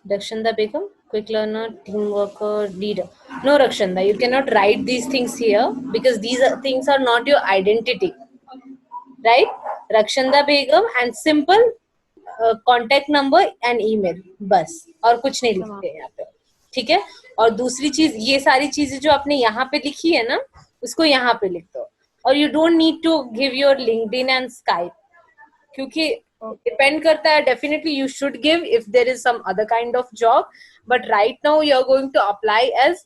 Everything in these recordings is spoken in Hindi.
Rakshanda Begum, quick learner, team worker, leader. No, Rakshanda, you cannot write these things here because these things are not your identity. Right? Rakshanda Begum and simple contact number and email, बस, और कुछ नहीं लिखते यहाँ पे, ठीक है। और दूसरी चीज, ये सारी चीजें जो आपने यहाँ पे लिखी है ना, उसको यहाँ पे लिख दो। और you don't need to give your LinkedIn and Skype, क्योंकि डिपेंड करता है, definitely you should give if there is some other kind of job, but right now you are going to apply as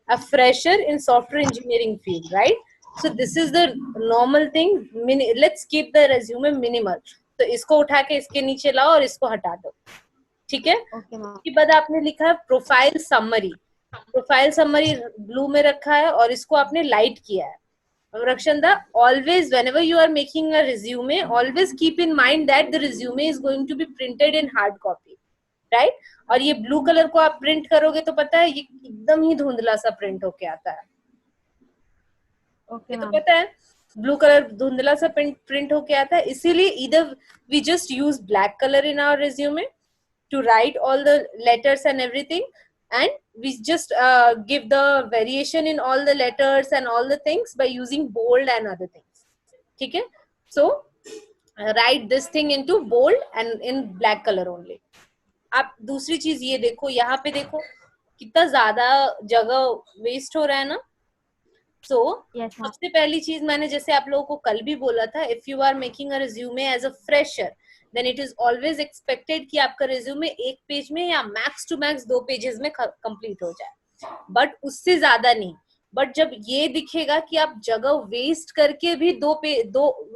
a fresher in software engineering field, right? So this is the normal thing. Let's keep the resume minimal. तो इसको उठा के इसके नीचे लाओ और इसको हटा दो, ठीक है। उसके बाद आपने लिखा है profile summary. Profile summary blue में रखा है और इसको आपने लाइट किया है। Rakshanda, always whenever you are making a resume, always keep in mind that the resume is going to be printed in hard copy, right? और ये ब्लू कलर को आप प्रिंट करोगे तो पता है ये एकदम ही धुंधला सा प्रिंट होके आता है। ये तो पता है ब्लू कलर धुंधला सा प्रिंट होके आता है, इसीलिए इधर we just use black colour in our resume to write all the letters and everything, and we just give the variation in all the letters and all the things by using bold and other things, ठीक है। So write this thing into bold and in black color only। आप दूसरी चीज ये देखो, यहाँ पे देखो कितना ज्यादा जगह वेस्ट हो रहा है ना। So सबसे पहली चीज मैंने जैसे आप लोगों को कल भी बोला था, if you are making a resume as a fresher, then it is always expected कि आपका रिज्यूमे एक पेज में या मैक्स टू मैक्स 2 पेजेस में कंप्लीट हो जाए, बट उससे ज्यादा नहीं। बट जब ये दिखेगा कि आप जगह वेस्ट करके भी दो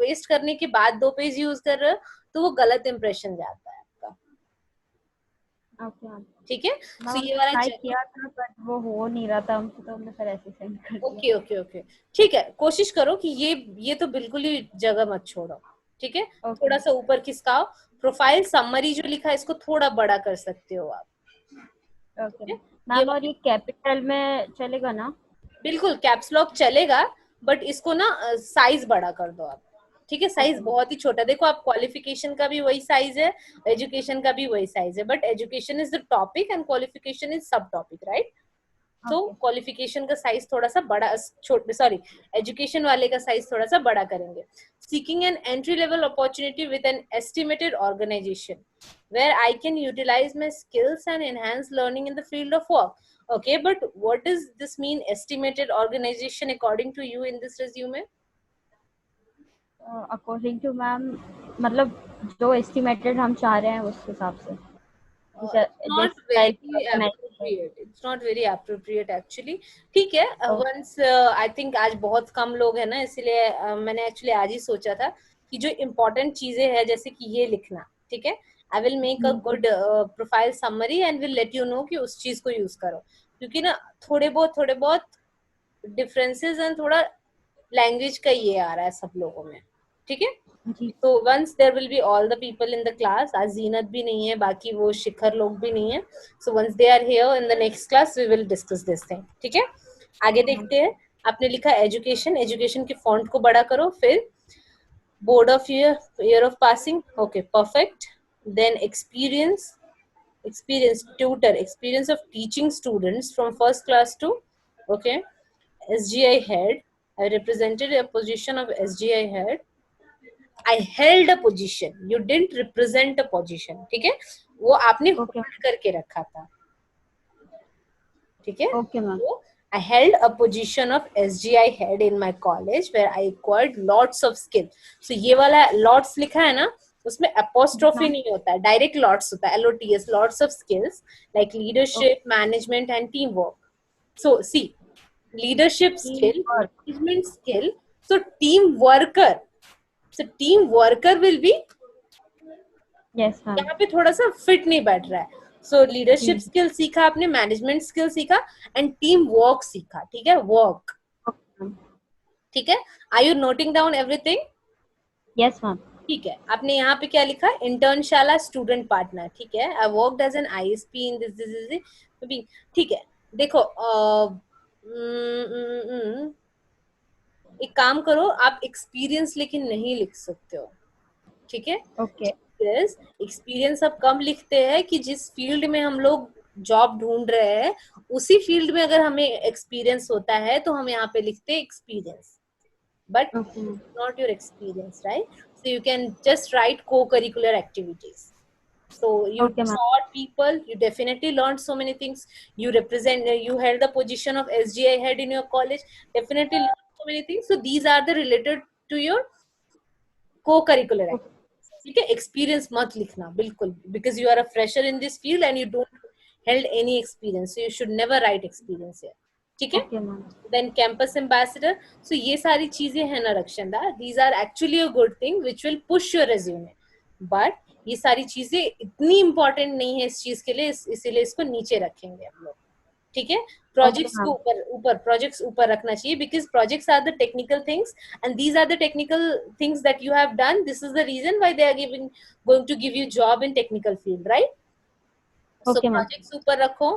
वेस्ट करने के बाद 2 पेज यूज कर रहे हो, तो वो गलत इंप्रेशन जाता है आपका, ठीक है। तो ये वाला चेक किया था बट वो हो नहीं रहा था हमसे, तो हमने फिर ऐसे सेंड कर दिया। ओके ओके ओके, ठीक है। कोशिश करो कि ये तो बिल्कुल ही जगह मत छोड़ो, ठीक है। थोड़ा सा ऊपर खिसकाओ। प्रोफाइल समरी जो लिखा है इसको थोड़ा बड़ा कर सकते हो आप, ओके मैम। और ये कैपिटल में चलेगा ना? बिल्कुल कैप्स लॉक चलेगा, बट इसको ना साइज बड़ा कर दो आप, ठीक है। साइज बहुत ही छोटा, देखो आप क्वालिफिकेशन का भी वही साइज है, एजुकेशन का भी वही साइज है, but education is the topic and qualification is सब टॉपिक, राइट। तो क्वालिफिकेशन का साइज थोड़ा सा बड़ा, सॉरी एजुकेशन वाले का साइज थोड़ा सा बड़ा करेंगे। Seeking an entry level opportunity with an estimated organisation where I can utilise my skills and enhance learning in the field of work. Okay, but what does this mean, estimated organization, according to you in this resume? According to ma'am, मतलब जो एस्टिमेटेड हम चाह रहे हैं उस हिसाब से। It's not very appropriate actually, ठीक है। once I think आज बहुत कम लोग है ना, इसलिए मैंने actually आज ही सोचा था कि जो important चीजें हैं जैसे कि ये लिखना, ठीक है। I will make a good profile summary and will let you know कि उस चीज को यूज करो, क्योंकि ना थोड़े बहुत डिफरेंसेस एंड थोड़ा लैंग्वेज का ये आ रहा है सब लोगों में, ठीक है। तो once there will be all the people in the class, आज जीनत भी नहीं है, बाकी वो शिखर लोग भी नहीं है। So once they are here in the next class we will discuss this thing, ठीक है। आगे देखते हैं। आपने लिखा एजुकेशन, एजुकेशन के फॉन्ट को बड़ा करो, फिर board of year of passing, okay perfect. Then experience, tutor, experience of teaching students from first class to, okay, SGI head, I represented a position of SGI head, I held a position, you didn't represent a position, ठीक है। वो आपने होल्ड करके रखा था, ठीक है। तो I held a position of SGI head in my college where I acquired lots of skill। So ये वाला lots लिखा है ना, उसमें apostrophe नहीं होता है, डायरेक्ट lots होता है, LOTS, lots of skills like leadership, management and teamwork। So see, leadership skill, management skill, so team worker, so team worker will be, यहाँ पे थोड़ा सा फिट नहीं बैठ रहा है। सो लीडरशिप स्किल सीखा आपने, मैनेजमेंट स्किल सीखा एंड टीम वर्क सीखा, ठीक है, वर्क, ठीक है। Are you noting down everything? Yes ma'am. ठीक है। आपने यहाँ पे क्या लिखा, इंटर्नशाला स्टूडेंट पार्टनर, ठीक है। I worked as an ISP in this, ठीक है। देखो एक काम करो, आप एक्सपीरियंस लेकिन नहीं लिख सकते हो, ठीक है। ओके Yes, एक्सपीरियंस अब कम लिखते हैं कि जिस फील्ड में हम लोग जॉब ढूंढ रहे हैं उसी फील्ड में अगर हमें एक्सपीरियंस होता है तो हम यहाँ पे लिखते हैं experience, but okay ma'am. not your experience, right? So you can just write co-curricular activities. So you okay ma'am. taught people, you definitely learned so many things. You represent, you held the position of SGI head in your college, definitely learned so many things. So these are the related to your co-curricular activities. ठीक है, एक्सपीरियंस मत लिखना बिल्कुल, because you are a fresher in this field and you don't held any experience, so you should never write experience here. ठीक है, okay ma'am. then campus ambassador. So ये सारी चीजें हैं ना Rakshanda, these are actually a good thing which will push your resume, but ये सारी चीजें इतनी इंपॉर्टेंट नहीं है इस चीज के लिए, इसीलिए इसको नीचे रखेंगे हम लोग। ठीक है, ओके प्रोजेक्ट्स को मैम। ऊपर ऊपर प्रोजेक्ट्स ऊपर रखना चाहिए, because projects are the technical things and these are the technical things that you have done, this is the reason why they are giving going to give you job in technical field, right? So okay ma'am. Projects ऊपर रखो,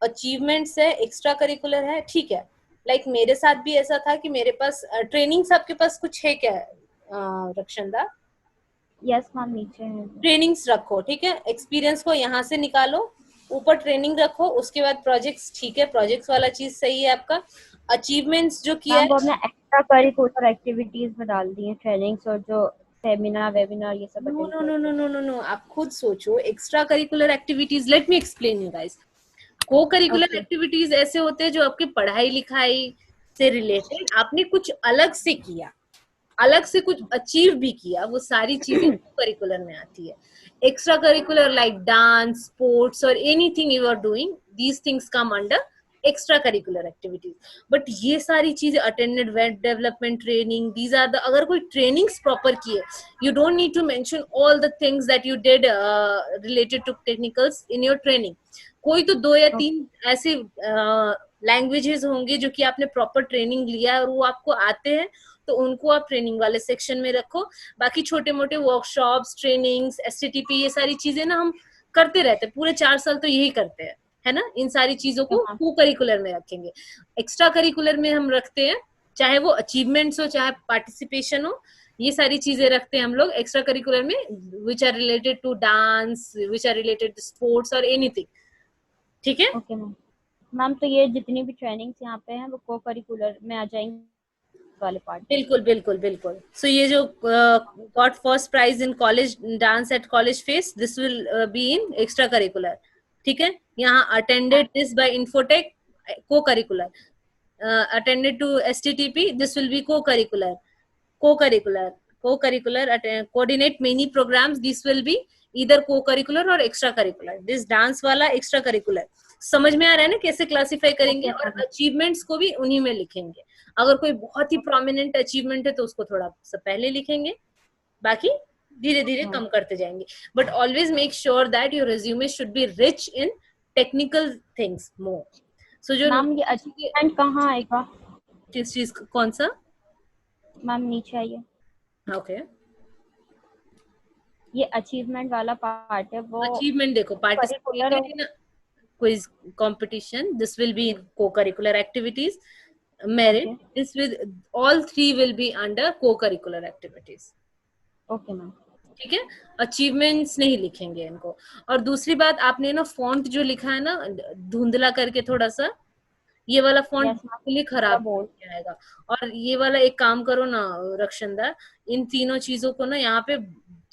अचीवमेंट्स है, एक्स्ट्रा करिकुलर है, ठीक है। लाइक मेरे साथ भी ऐसा था कि मेरे पास ट्रेनिंग्स, आपके पास कुछ है क्या रक्षंदा? यस मैम, नीचे है। ट्रेनिंग्स रखो, ठीक है, एक्सपीरियंस को यहाँ से निकालो, ऊपर ट्रेनिंग रखो, उसके बाद प्रोजेक्ट्स, ठीक है, प्रोजेक्ट्स वाला चीज सही है आपका। अचीवमेंट्स जो किया मैम वो है, हमने एक्स्ट्रा करिकुलर एक्टिविटीज में डाल दी है, ट्रेनिंग्स और जो सेमिनार वेबिनार ये सब नो अटेंड नो नो करते नो हैं। नो नो नो, आप खुद सोचो, extra curricular activities, let me explain you guys. को करिकुलर ओके। एक्टिविटीज ऐसे होते हैं जो आपकी पढ़ाई लिखाई से रिलेटेड आपने कुछ अलग से किया, अलग से कुछ अचीव भी किया, वो सारी चीजें करिकुलर में आती है। Extra curricular like dance, sports और anything you are doing, these things come under extra curricular activities. But ये सारी चीजें, attended web development training, these are the, अगर कोई ट्रेनिंग्स प्रॉपर किए, you don't need to mention all the things that you did related to technicals in your training. कोई तो 2 या 3 ऐसे लैंग्वेजेस होंगे जो कि आपने प्रॉपर ट्रेनिंग लिया है और वो आपको आते हैं, तो उनको आप ट्रेनिंग वाले सेक्शन में रखो। बाकी छोटे मोटे वर्कशॉप्स, ट्रेनिंग्स, एसटीटीपी, ये सारी चीजें ना हम करते रहते हैं, पूरे 4 साल तो यही करते हैं, है ना। इन सारी चीजों को को करिकुलर में रखेंगे। एक्स्ट्रा करिकुलर में हम रखते हैं, चाहे वो अचीवमेंट्स हो चाहे पार्टिसिपेशन हो, ये सारी चीजें रखते हैं हम लोग एक्स्ट्रा करिकुलर में, which are related to dance, which are related to sports और एनीथिंग। ठीक है, ओके मैम। मैम तो ये जितनी भी ट्रेनिंग्स यहाँ पे हैं वो को करिकुलर में आ जाएंगे वाले पार्ट में। बिल्कुल बिल्कुल बिल्कुल। सो ये जो got first prize in college dance at college fest, this will be in extra curricular. ठीक है, यहाँ attended this by Infotech, co-curricular. Attended to STTP, this will be co-curricular. co-curricular, co-curricular, coordinate many programs, this will be either co-curricular और extra curricular। this dance वाला extra curricular, समझ में आ रहा है ना कैसे क्लासिफाई करेंगे। और अचीवमेंट्स को भी उन्हीं में लिखेंगे, अगर कोई बहुत ही प्रोमिनेंट अचीवमेंट है तो उसको थोड़ा सा पहले लिखेंगे, बाकी धीरे धीरे कम करते जाएंगे। But always make sure that your resume should be rich in technical things more. So जो मैम ये अचीवमेंट कहाँ आएगा? किस चीज, कौन सा? मैम नीचे आइए, ओके, ये अचीवमेंट वाला पार्ट है वो अचीवमेंट देखो, curricular participated in quiz competition, this will be in co-curricular activities। merit, this with all 3 will be under co-curricular activities। Okay ma'am. ठीक है, अचीवमेंट्स नहीं लिखेंगे इनको। और दूसरी बात, आपने ना फॉन्ट जो लिखा है ना धुंधला करके थोड़ा सा, ये वाला फॉन्ट बिल्कुल ही खराब हो जाएगा। और ये वाला एक काम करो ना रक्षंदा, इन तीनों चीजों को ना यहाँ पे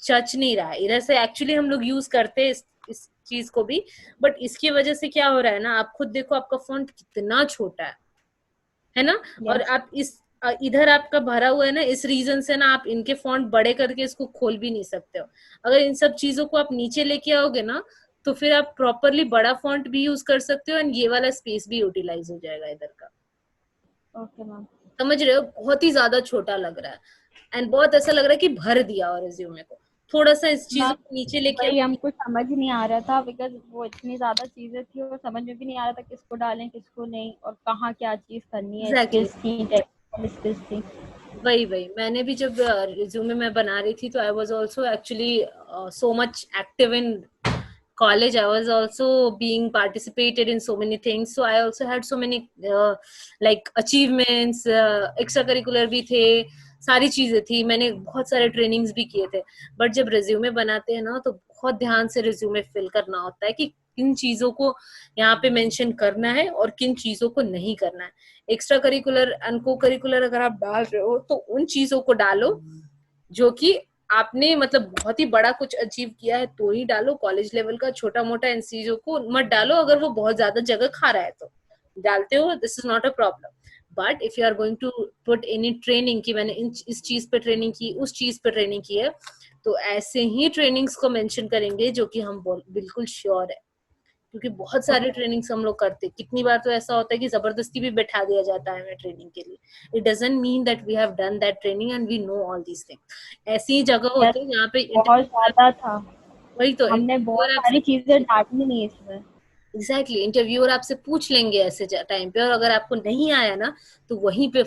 चच नहीं रहा है, इधर से एक्चुअली हम लोग यूज करते हैं इस चीज को भी, बट इसकी वजह से क्या हो रहा है ना, आप खुद देखो आपका फॉन्ट कितना छोटा है ना। और आप इस इधर आपका भरा हुआ है ना, इस रीजन से ना आप इनके फॉन्ट बड़े करके इसको खोल भी नहीं सकते हो। अगर इन सब चीजों को आप नीचे लेके आओगे ना, तो फिर आप प्रॉपरली बड़ा फॉन्ट भी यूज कर सकते हो एंड ये वाला स्पेस भी यूटिलाइज हो जाएगा इधर का। Okay ma'am. समझ रहे हो, बहुत ही ज्यादा छोटा लग रहा है एंड बहुत ऐसा लग रहा है कि भर दिया और रिज्यूमे को। थोड़ा सा इस चीज को नीचे लेके वही हमको समझ नहीं आ रहा था, बिकॉज वो इतनी ज्यादा चीजें थी और समझ में भी नहीं आ रहा था किसको डालें किसको नहीं और कहाँ क्या चीज करनी है। Exactly. स्किल्स थी, टेक्निकल स्किल्स थी। वही वही मैंने भी जब रिज्यूमे में बना रही थी, तो I was also actually so much active in college. I was also being participated in so many things, so I also had so many like achievements, extracurricular भी थे, सारी चीजें थी, मैंने बहुत सारे ट्रेनिंग्स भी किए थे, बट जब रिज्यूमे बनाते हैं ना तो बहुत ध्यान से रिज्यूमे फिल करना होता है कि किन चीजों को यहाँ पे मेंशन करना है और किन चीजों को नहीं करना है। एक्स्ट्रा करिकुलर अनको करिकुलर अगर आप डाल रहे हो तो उन चीजों को डालो जो कि आपने मतलब बहुत ही बड़ा कुछ अचीव किया है तो ही डालो, कॉलेज लेवल का छोटा मोटा इन चीजों को मत डालो। अगर वो बहुत ज्यादा जगह खा रहा है तो डालते हो, this is not a problem. But if you are going to put any training कि मैंने इस चीज पे ट्रेनिंग की, उस चीज पे ट्रेनिंग की है, तो ऐसे ही ट्रेनिंग्स को मेंशन करेंगे जो कि हम बिल्कुल श्योर है। क्योंकि बहुत सारे ट्रेनिंग्स हम लोग करते, कितनी बार तो ऐसा होता है कि जबरदस्ती भी बैठा दिया जाता है हमें ट्रेनिंग के लिए। It doesn't mean that we have done that training and we know all these things. ऐसी जगह यस, होती है जहाँ पे बहुत ज्यादा था, वही तो हमने बहुत इंटरव्यूअर सारी आपसे चीजें डांटी नहीं इसमें। एग्जैक्टली इंटरव्यूअर आपसे पूछ लेंगे ऐसे टाइम पे, और अगर आपको नहीं आया ना तो वहीं पे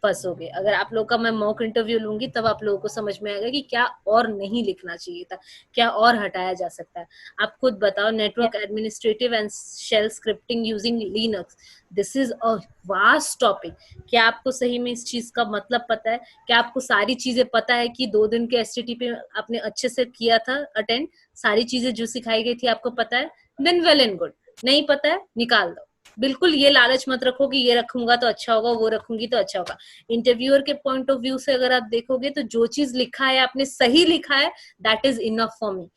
फंसोगे। अगर आप लोग का मैं मॉक इंटरव्यू लूंगी तब आप लोगों को समझ में आएगा कि क्या और नहीं लिखना चाहिए था, क्या और हटाया जा सकता है। आप खुद बताओ, network administrative and shell scripting using Linux, this is a vast topic. क्या आपको सही में इस चीज का मतलब पता है? क्या आपको सारी चीजें पता है कि 2 दिन के एसटीटीपी आपने अच्छे से किया था अटेंड, सारी चीजें जो सिखाई गई थी आपको पता है? Then well and good. नहीं पता है, निकाल दो। बिल्कुल ये लालच मत रखो कि ये रखूंगा तो अच्छा होगा, वो रखूंगी तो अच्छा होगा। इंटरव्यूअर के पॉइंट ऑफ व्यू से अगर आप देखोगे तो जो चीज लिखा है आपने सही लिखा है, that is enough for me.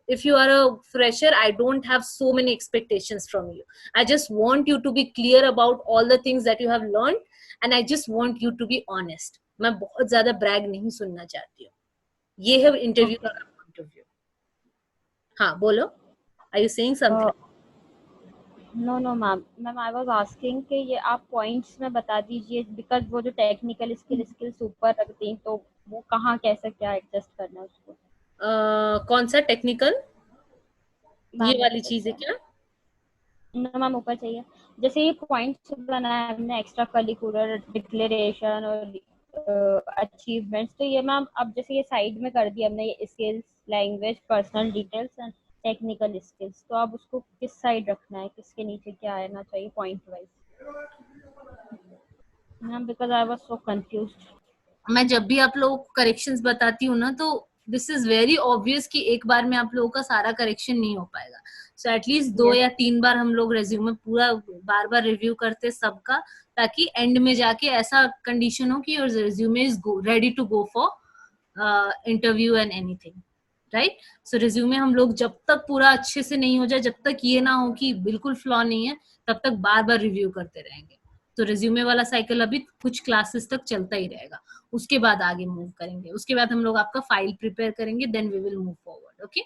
If you are a fresher, I don't have so many expectations from you. I just want you to be clear about all the things that you have learned, and I just want you to be honest. मैं बहुत ज्यादा brag नहीं सुनना चाहती हूँ। ये है इंटरव्यू का पॉइंट ऑफ व्यू। हाँ बोलो, are you saying something? No no ma'am I was asking कि ये आप पॉइंट्स में बता दीजिए, बिकॉज वो जो टेक्निकल स्किल्स ऊपर रखती हैं तो वो कहाँ कैसे क्या एडजस्ट करना है उसको। कौन सा टेक्निकल? ये मैम वाली ऊपर चीज है चाहिए। क्या? नो मैम ऊपर चाहिए। जैसे ये पॉइंट्स बनाया हमने, एक्स्ट्रा करिकुलर, डिक्लेरेशन और अचीवमेंट्स, तो ये मैम अब जैसे ये साइड में कर दिया हमने, ये skills, language, personal details and technical skills, तो अब उसको किस साइड रखना है, किसके नीचे क्या आना चाहिए point wise ma'am, because I was so confused. मैं जब भी आप लोगों को करेक्शंस बताती हूँ ना, तो दिस इज वेरी ऑब्वियस कि एक बार में आप लोगों का सारा करेक्शन नहीं हो पाएगा। सो एटलीस्ट 2 या 3 बार हम लोग रेज्यूमे पूरा बार बार रिव्यू करते सबका, ताकि एंड में जाके ऐसा कंडीशन हो कि your resume is ready to go for interview and anything, right? So resume हम लोग जब तक पूरा अच्छे से नहीं हो जाए, जब तक ये ना हो कि बिल्कुल फ्लॉ नहीं है, तब तक बार बार रिव्यू करते रहेंगे। तो रिज्यूमे वाला साइकिल अभी कुछ क्लासेस तक चलता ही रहेगा, उसके बाद आगे मूव करेंगे। उसके बाद हम लोग आपका फाइल प्रिपेयर करेंगे, then we will move forward. Okay.